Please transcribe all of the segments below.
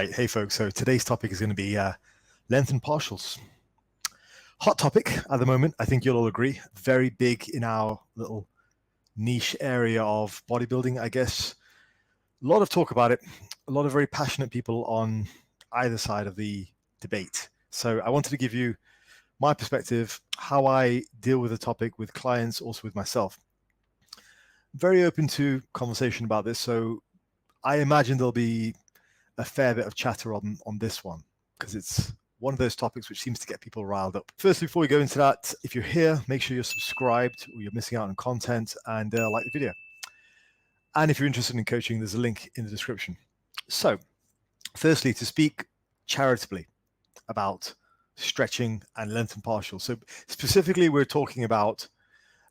Right, hey folks, so today's topic is going to be lengthened partials. Hot topic at the moment, I think you'll all agree. Very big in our little niche area of bodybuilding, I guess. A lot of talk about it, a lot of very passionate people on either side of the debate. So I wanted to give you my perspective, how I deal with the topic with clients, also with myself. Very open to conversation about this, so I imagine there'll be a fair bit of chatter on this one because it's one of those topics which seems to get people riled up. Firstly, before we go into that, if you're here, make sure you're subscribed or you're missing out on content, and like the video. And if you're interested in coaching, there's a link in the description. So firstly, to speak charitably about stretching and lengthened partials. So specifically, we're talking about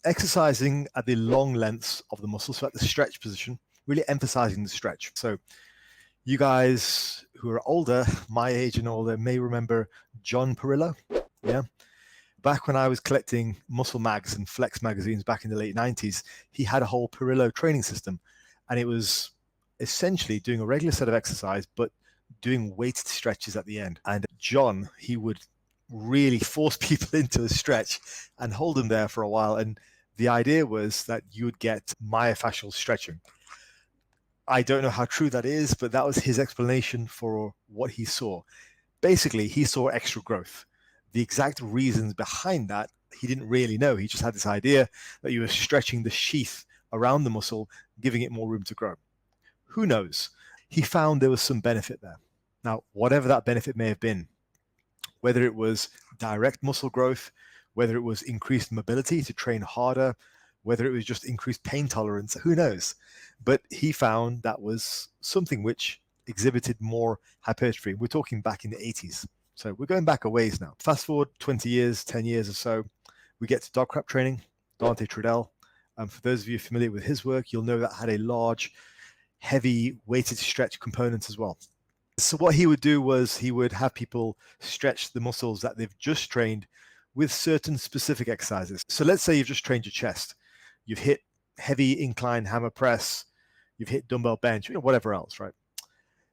exercising at the long lengths of the muscle, so at the stretch position, really emphasizing the stretch. So you guys who are older, my age and older, may remember John Perillo. Yeah. Back when I was collecting muscle mags and flex magazines back in the late 90s, he had a whole Perillo training system. And it was essentially doing a regular set of exercise, but doing weighted stretches at the end. And John, he would really force people into a stretch and hold them there for a while. And the idea was that you would get myofascial stretching. I don't know how true that is, but that was his explanation for what he saw. Basically, he saw extra growth. The exact reasons behind that, he didn't really know. He just had this idea that you were stretching the sheath around the muscle, giving it more room to grow. Who knows? He found there was some benefit there. Now, whatever that benefit may have been, whether it was direct muscle growth, whether it was increased mobility to train harder, whether it was just increased pain tolerance, who knows? But he found that was something which exhibited more hypertrophy. We're talking back in the 80s. So we're going back a ways now. Fast forward 20 years, 10 years or so, we get to dog crap training, Dante Trudell. For those of you familiar with his work, you'll know that had a large, heavy weighted stretch component as well. So what he would do was he would have people stretch the muscles that they've just trained with certain specific exercises. So let's say you've just trained your chest. You've hit heavy incline hammer press, you've hit dumbbell bench, whatever else, right?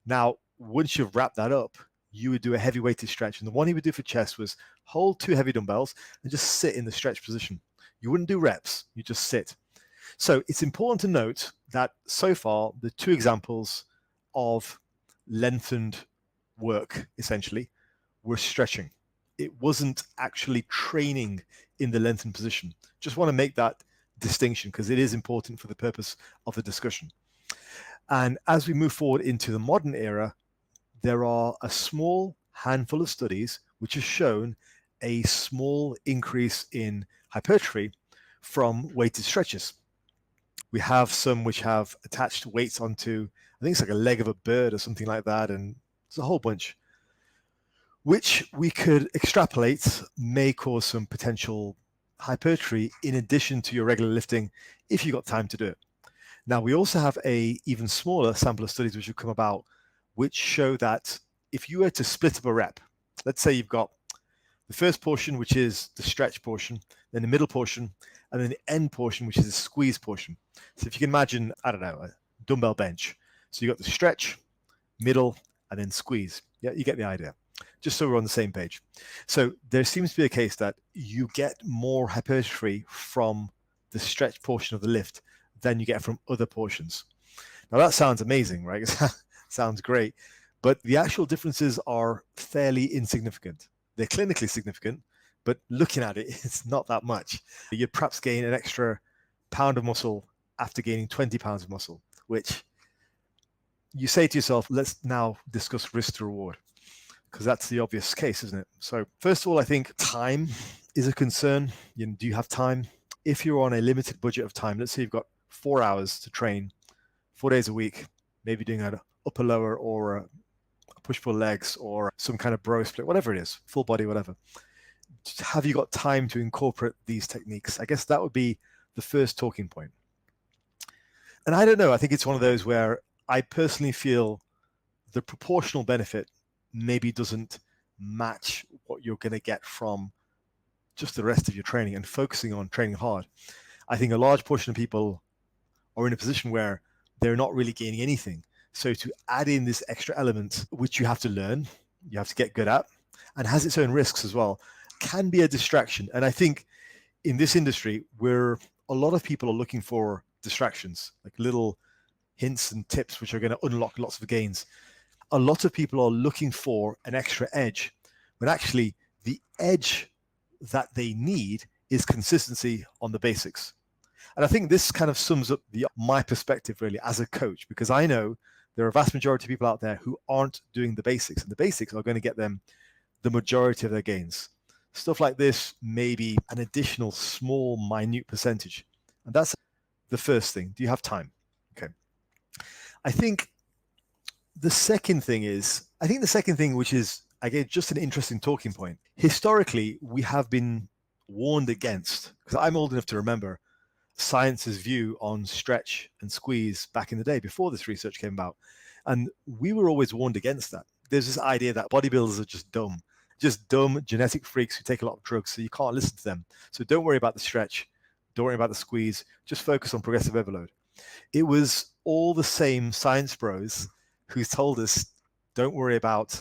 Now, once you've wrapped that up, you would do a heavy weighted stretch. And the one he would do for chest was hold 2 heavy dumbbells and just sit in the stretch position. You wouldn't do reps, you just sit. So it's important to note that so far, the 2 examples of lengthened work, essentially, were stretching. It wasn't actually training in the lengthened position. Just want to make that distinction because it is important for the purpose of the discussion. And as we move forward into the modern era, there are a small handful of studies which have shown a small increase in hypertrophy from weighted stretches. We have some which have attached weights onto, I think it's like a leg of a bird or something like that, and there's a whole bunch, which we could extrapolate may cause some potential hypertrophy in addition to your regular lifting if you got time to do it. Now, we also have a even smaller sample of studies which have come about which show that if you were to split up a rep, let's say you've got the first portion, which is the stretch portion, then the middle portion, and then the end portion, which is the squeeze portion. So if you can imagine, I don't know, a dumbbell bench. So you've got the stretch, middle, and then squeeze. Yeah, you get the idea. Just so we're on the same page. So there seems to be a case that you get more hypertrophy from the stretch portion of the lift than you get from other portions. Now that sounds amazing, right? Sounds great, but the actual differences are fairly insignificant. They're clinically significant, but looking at it, it's not that much. You'd perhaps gain an extra pound of muscle after gaining 20 pounds of muscle, which you say to yourself, let's now discuss risk to reward, because that's the obvious case, isn't it? So first of all, I think time is a concern. Do you have time? If you're on a limited budget of time, let's say you've got 4 hours to train 4 days a week, maybe doing an upper lower or a push-pull legs or some kind of bro split, whatever it is, full body, whatever. Have you got time to incorporate these techniques? I guess that would be the first talking point. And I don't know, I think it's one of those where I personally feel the proportional benefit maybe doesn't match what you're going to get from just the rest of your training and focusing on training hard. I think a large portion of people are in a position where they're not really gaining anything. So to add in this extra element, which you have to learn, you have to get good at, and has its own risks as well, can be a distraction. And I think in this industry, where a lot of people are looking for distractions, like little hints and tips which are going to unlock lots of gains. A lot of people are looking for an extra edge, when actually the edge that they need is consistency on the basics. And I think this kind of sums up my perspective really as a coach, because I know there are a vast majority of people out there who aren't doing the basics, and the basics are going to get them the majority of their gains. Stuff like this may be an additional small, minute percentage. And that's the first thing. Do you have time? Okay. I think the second thing, which is, again, just an interesting talking point. Historically, we have been warned against, because I'm old enough to remember science's view on stretch and squeeze back in the day before this research came about. And we were always warned against that. There's this idea that bodybuilders are just dumb genetic freaks who take a lot of drugs, so you can't listen to them. So don't worry about the stretch, don't worry about the squeeze, just focus on progressive overload. It was all the same science bros who told us, don't worry about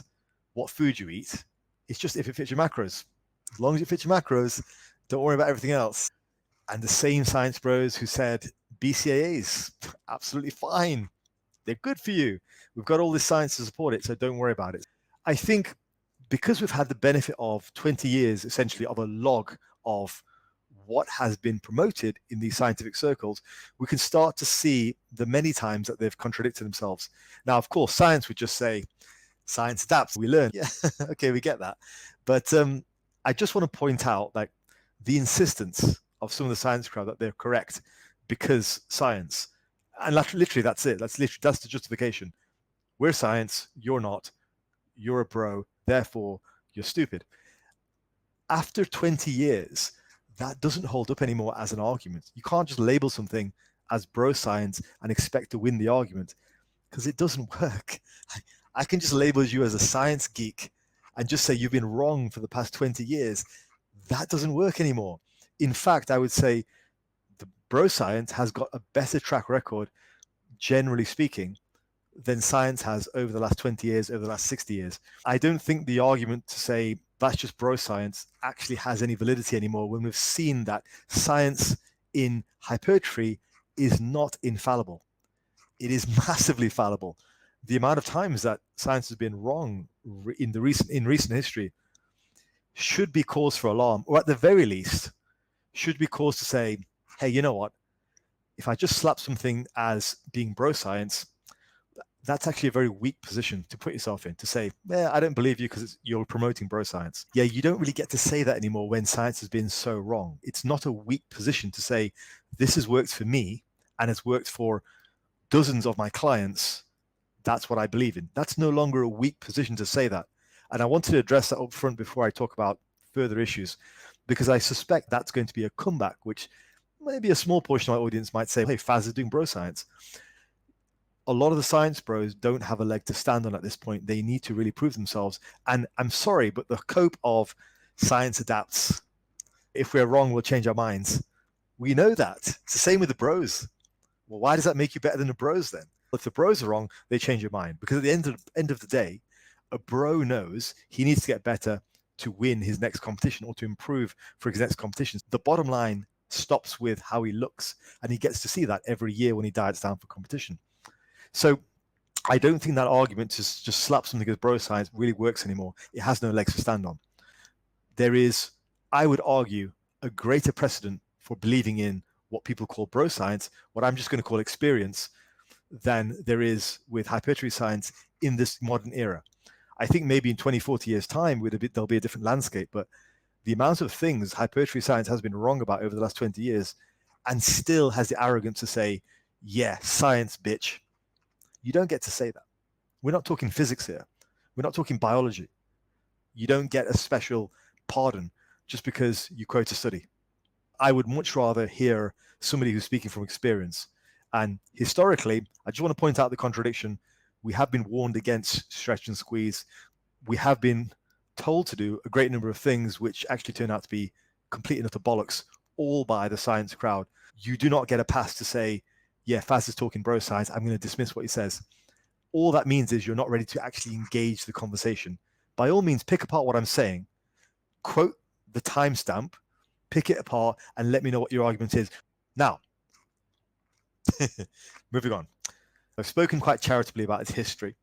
what food you eat. It's just if it fits your macros. As long as it fits your macros, don't worry about everything else. And the same science bros who said BCAAs, absolutely fine. They're good for you. We've got all this science to support it, so don't worry about it. I think because we've had the benefit of 20 years, essentially, of a log of what has been promoted in these scientific circles, we can start to see the many times that they've contradicted themselves. Now, of course, science would just say, science adapts, we learn. Yeah, okay, we get that. But I just want to point out like the insistence of some of the science crowd that they're correct because science. And literally, that's it. That's the justification. We're science, you're not. You're a bro, therefore you're stupid. After 20 years, that doesn't hold up anymore as an argument. You can't just label something as bro science and expect to win the argument, because it doesn't work. I can just label you as a science geek and just say you've been wrong for the past 20 years. That doesn't work anymore. In fact, I would say the bro science has got a better track record, generally speaking, than science has over the last 20 years, over the last 60 years. I don't think the argument to say that's just bro science actually has any validity anymore, when we've seen that science in hypertrophy is not infallible. It is massively fallible. The amount of times that science has been wrong in recent history should be cause for alarm, or at the very least should be cause to say, hey, you know what? If I just slap something as being bro science, that's actually a very weak position to put yourself in, to say, I don't believe you because you're promoting bro science. Yeah, you don't really get to say that anymore when science has been so wrong. It's not a weak position to say, this has worked for me and it's worked for dozens of my clients. That's what I believe in. That's no longer a weak position to say that. And I wanted to address that up front before I talk about further issues, because I suspect that's going to be a comeback, which maybe a small portion of my audience might say, hey, Faz is doing bro science. A lot of the science bros don't have a leg to stand on at this point. They need to really prove themselves. And I'm sorry, but the cope of science adapts. If we're wrong, we'll change our minds. We know that. It's the same with the bros. Well, why does that make you better than the bros then? If the bros are wrong, they change your mind. Because at the end of the day, a bro knows he needs to get better to win his next competition or to improve for his next competition. The bottom line stops with how he looks, and he gets to see that every year when he diets down for competition. So I don't think that argument to just slap something as bro science really works anymore. It has no legs to stand on. There is, I would argue, a greater precedent for believing in what people call bro science, what I'm just going to call experience, than there is with hypertrophy science in this modern era. I think maybe in 20, 40 years' time, there'll be a different landscape, but the amount of things hypertrophy science has been wrong about over the last 20 years and still has the arrogance to say, yeah, science, bitch. You don't get to say that. We're not talking physics here. We're not talking biology. You don't get a special pardon just because you quote a study. I would much rather hear somebody who's speaking from experience. And historically, I just want to point out the contradiction. We have been warned against stretch and squeeze. We have been told to do a great number of things which actually turn out to be complete and utter bollocks, all by the science crowd. You do not get a pass to say, yeah, Faz is talking bro science, I'm going to dismiss what he says. all that means is you're not ready to actually engage the conversation. By all means, pick apart what I'm saying, quote the timestamp, pick it apart, and let me know what your argument is. Now, moving on. I've spoken quite charitably about its history.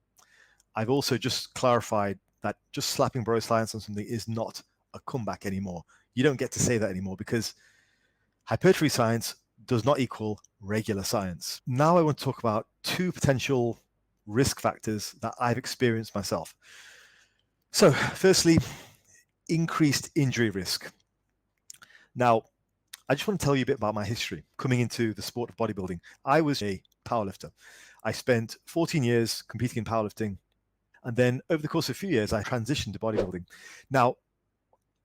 I've also just clarified that just slapping bro science on something is not a comeback anymore. You don't get to say that anymore because hypertrophy science does not equal regular science. Now I want to talk about two potential risk factors that I've experienced myself. So firstly, increased injury risk. Now, I just want to tell you a bit about my history coming into the sport of bodybuilding. I was a powerlifter. I spent 14 years competing in powerlifting. And then over the course of a few years, I transitioned to bodybuilding. Now,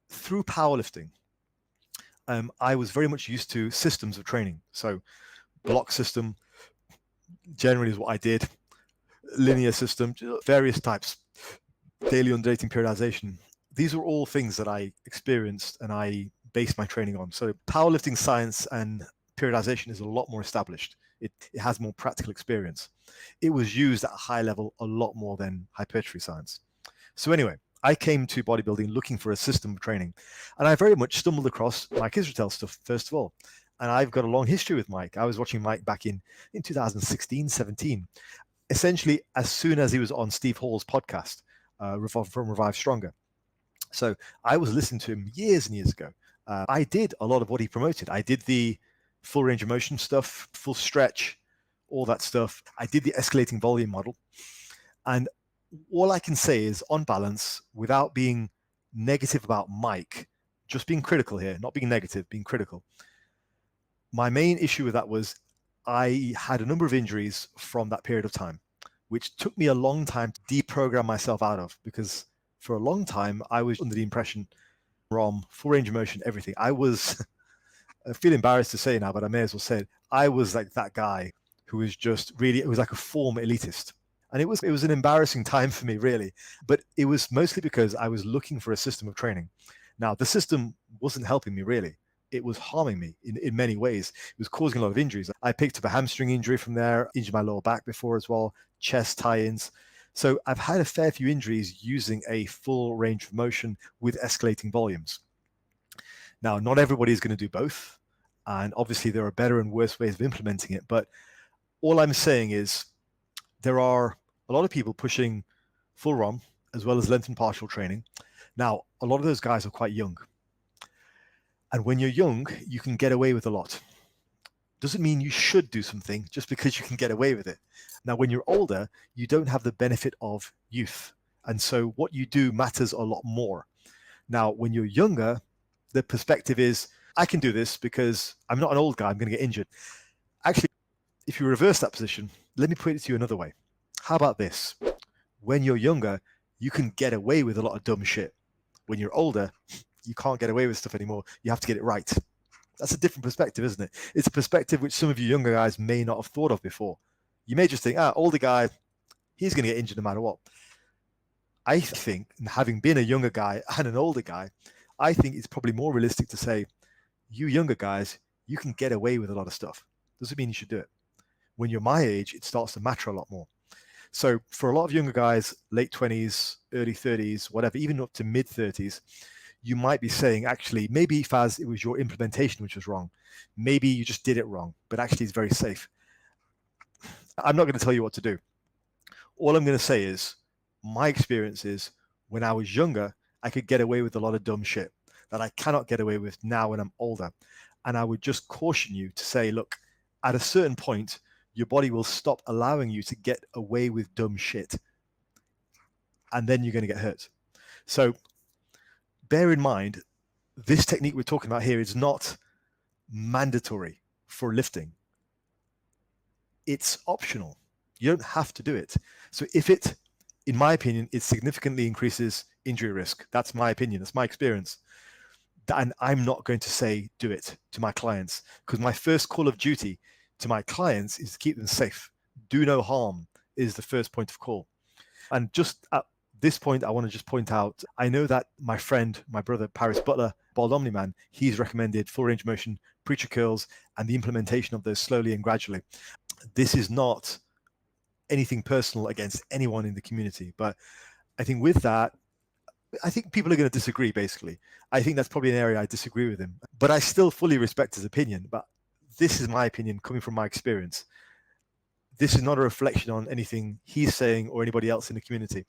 through powerlifting, I was very much used to systems of training. So block system generally is what I did. Linear system, various types, daily undulating periodization. These are all things that I experienced and I based my training on. So powerlifting science and periodization is a lot more established. It has more practical experience. It was used at a high level a lot more than hypertrophy science. So anyway, I came to bodybuilding looking for a system of training, and I very much stumbled across Mike Israetel stuff, first of all. And I've got a long history with Mike. I was watching Mike back in 2016, 17. Essentially, as soon as he was on Steve Hall's podcast from Revive Stronger. So I was listening to him years and years ago. I did a lot of what he promoted. I did the full range of motion stuff, full stretch, all that stuff. I did the escalating volume model. And all I can say is, on balance, without being negative about Mike, just being critical here, not being negative, being critical. My main issue with that was I had a number of injuries from that period of time, which took me a long time to deprogram myself out of, because for a long time, I was under the impression ROM, full range of motion, everything. I feel embarrassed to say now, but I may as well say it. I was like that guy who was just really, it was like a form elitist. And it was an embarrassing time for me, really. But it was mostly because I was looking for a system of training. Now, the system wasn't helping me, really. It was harming me in many ways. It was causing a lot of injuries. I picked up a hamstring injury from there, injured my lower back before as well, chest tie-ins. So I've had a fair few injuries using a full range of motion with escalating volumes. Now, not everybody is going to do both. And obviously there are better and worse ways of implementing it. But all I'm saying is there are a lot of people pushing full ROM as well as lengthened partial training. Now, a lot of those guys are quite young. And when you're young, you can get away with a lot. Doesn't mean you should do something just because you can get away with it. Now, when you're older, you don't have the benefit of youth. And so what you do matters a lot more. Now, when you're younger, the perspective is, I can do this because I'm not an old guy, I'm going to get injured. Actually, if you reverse that position, let me put it to you another way. How about this? When you're younger, you can get away with a lot of dumb shit. When you're older, you can't get away with stuff anymore. You have to get it right. That's a different perspective, isn't it? It's a perspective which some of you younger guys may not have thought of before. You may just think, older guy, he's going to get injured no matter what. I think, having been a younger guy and an older guy, I think it's probably more realistic to say, you younger guys, you can get away with a lot of stuff. Doesn't mean you should do it. When you're my age, it starts to matter a lot more. So for a lot of younger guys, late 20s, early 30s, whatever, even up to mid 30s, you might be saying, actually, maybe Faz, it was your implementation which was wrong. Maybe you just did it wrong, but actually it's very safe. I'm not going to tell you what to do. All I'm going to say is, my experience is when I was younger, I could get away with a lot of dumb shit that I cannot get away with now when I'm older. And I would just caution you to say, look, at a certain point, your body will stop allowing you to get away with dumb shit. And then you're going to get hurt. So bear in mind, this technique we're talking about here is not mandatory for lifting. It's optional. You don't have to do it. So if it, in my opinion, it significantly increases injury risk, that's my opinion, that's my experience, and I'm not going to say do it to my clients, because my first call of duty to my clients is to keep them safe. Do no harm is the first point of call. And just at this point, I want to just point out, I know that my friend, my brother, Paris Butler, Bald Omni Man, he's recommended full range of motion, preacher curls, and the implementation of those slowly and gradually. This is not anything personal against anyone in the community. But I think with that, I think people are going to disagree, basically. I think that's probably an area I disagree with him. But I still fully respect his opinion. But this is my opinion coming from my experience. This is not a reflection on anything he's saying or anybody else in the community.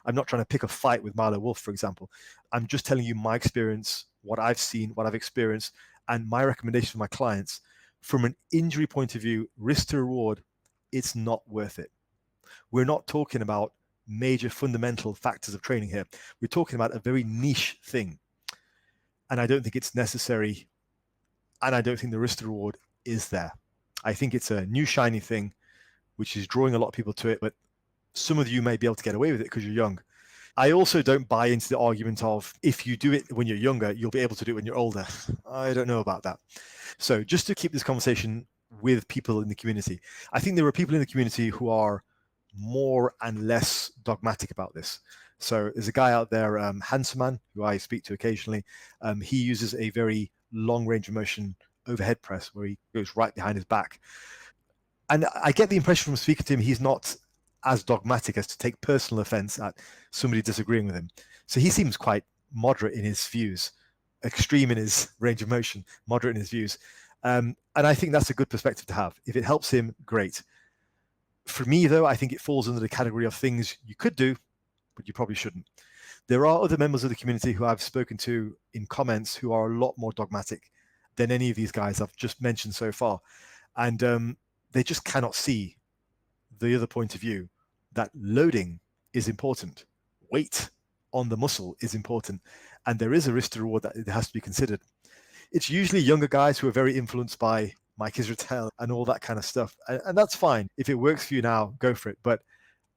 I'm not trying to pick a fight with Milo Wolf, for example. I'm just telling you my experience, what I've seen, what I've experienced, and my recommendation for my clients. From an injury point of view, risk to reward, it's not worth it. We're not talking about major fundamental factors of training here. We're talking about a very niche thing. And I don't think it's necessary. And I don't think the risk to reward is there. I think it's a new shiny thing, which is drawing a lot of people to it. But some of you may be able to get away with it because you're young. I also don't buy into the argument of if you do it when you're younger, you'll be able to do it when you're older. I don't know about that. So just to keep this conversation with people in the community, I think there are people in the community who are more and less dogmatic about this. So there's a guy out there, Hanselman, who I speak to occasionally. He uses a very long range of motion overhead press where he goes right behind his back. And I get the impression from speaking to him, he's not as dogmatic as to take personal offense at somebody disagreeing with him. So he seems quite moderate in his views, extreme in his range of motion, moderate in his views. And I think that's a good perspective to have. If it helps him, great. For me, though, I think it falls under the category of things you could do, but you probably shouldn't. There are other members of the community who I've spoken to in comments who are a lot more dogmatic than any of these guys I've just mentioned so far. And they just cannot see the other point of view that loading is important. Weight on the muscle is important. And there is a risk to reward that it has to be considered. It's usually younger guys who are very influenced by Mike Israetel and all that kind of stuff. And that's fine. If it works for you now, go for it. But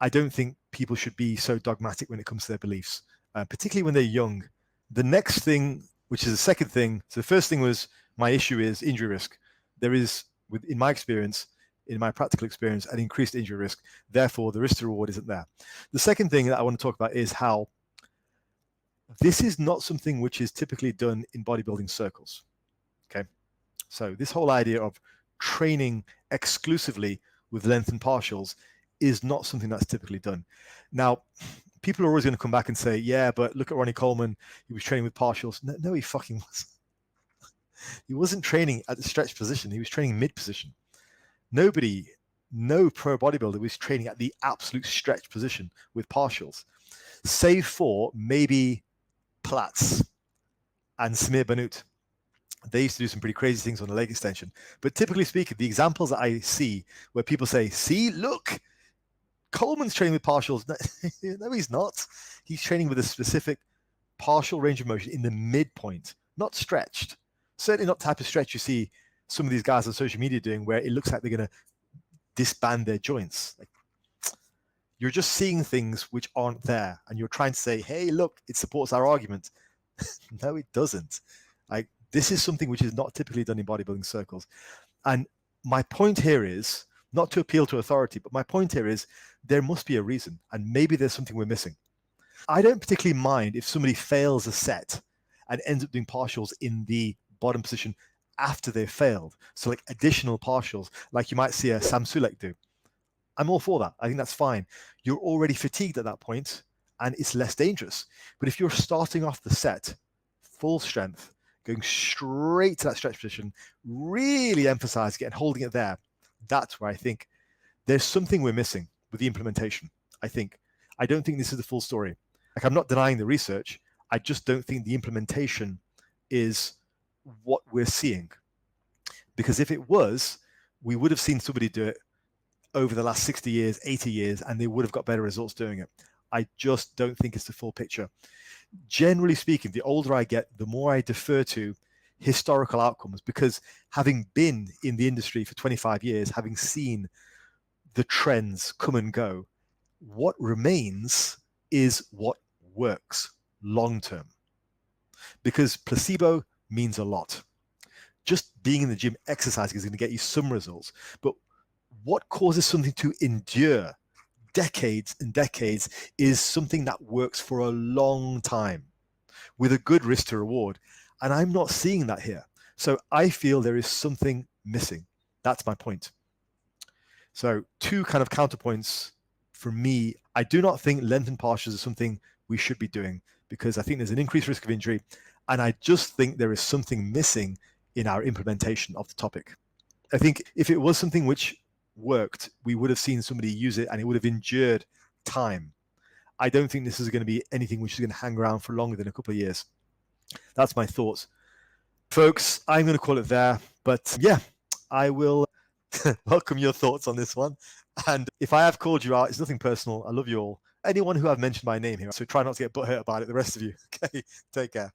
I don't think people should be so dogmatic when it comes to their beliefs, particularly when they're young. The next thing, which is the second thing, so the first thing was my issue is injury risk. There is, in my experience, in my practical experience, an increased injury risk. Therefore, the risk to reward isn't there. The second thing that I want to talk about is how this is not something which is typically done in bodybuilding circles. Okay. So this whole idea of training exclusively with lengthened partials is not something that's typically done. Now, people are always going to come back and say, yeah, but look at Ronnie Coleman. He was training with partials. No, he fucking wasn't. He wasn't training at the stretch position. He was training mid position. No pro bodybuilder was training at the absolute stretch position with partials, save for maybe Platz and Samir Banut. They used to do some pretty crazy things on the leg extension. But typically speaking, the examples that I see where people say, see, look, Coleman's training with partials. No, he's not. He's training with a specific partial range of motion in the midpoint, not stretched. Certainly not the type of stretch you see some of these guys on social media doing where it looks like they're going to disband their joints. Like, you're just seeing things which aren't there, and you're trying to say, hey, look, it supports our argument. No, it doesn't. Like, this is something which is not typically done in bodybuilding circles. And my point here is not to appeal to authority, but my point here is there must be a reason, and maybe there's something we're missing. I don't particularly mind if somebody fails a set and ends up doing partials in the bottom position after they've failed. So like additional partials, like you might see a Sam Sulek do. I'm all for that. I think that's fine. You're already fatigued at that point and it's less dangerous. But if you're starting off the set, full strength, going straight to that stretch position, really emphasizing it and holding it there, that's where I think there's something we're missing with the implementation. I don't think this is the full story. Like, I'm not denying the research. I just don't think the implementation is what we're seeing. Because if it was, we would have seen somebody do it over the last 60 years, 80 years, and they would have got better results doing it. I just don't think it's the full picture. Generally speaking, the older I get, the more I defer to historical outcomes, because having been in the industry for 25 years, having seen the trends come and go, what remains is what works long term. Because placebo means a lot. Just being in the gym exercising is going to get you some results. But what causes something to endure decades and decades is something that works for a long time with a good risk to reward. And I'm not seeing that here. So I feel there is something missing. That's my point. So 2 kind of counterpoints for me. I do not think lengthened partials is something we should be doing because I think there's an increased risk of injury. And I just think there is something missing in our implementation of the topic. I think if it was something which worked, we would have seen somebody use it and it would have endured time. I don't think this is going to be anything which is going to hang around for longer than a couple of years. That's my thoughts. Folks, I'm going to call it there. But yeah, I will welcome your thoughts on this one. And if I have called you out, it's nothing personal. I love you all. Anyone who I've mentioned my name here. So try not to get butthurt about it, the rest of you. Okay, take care.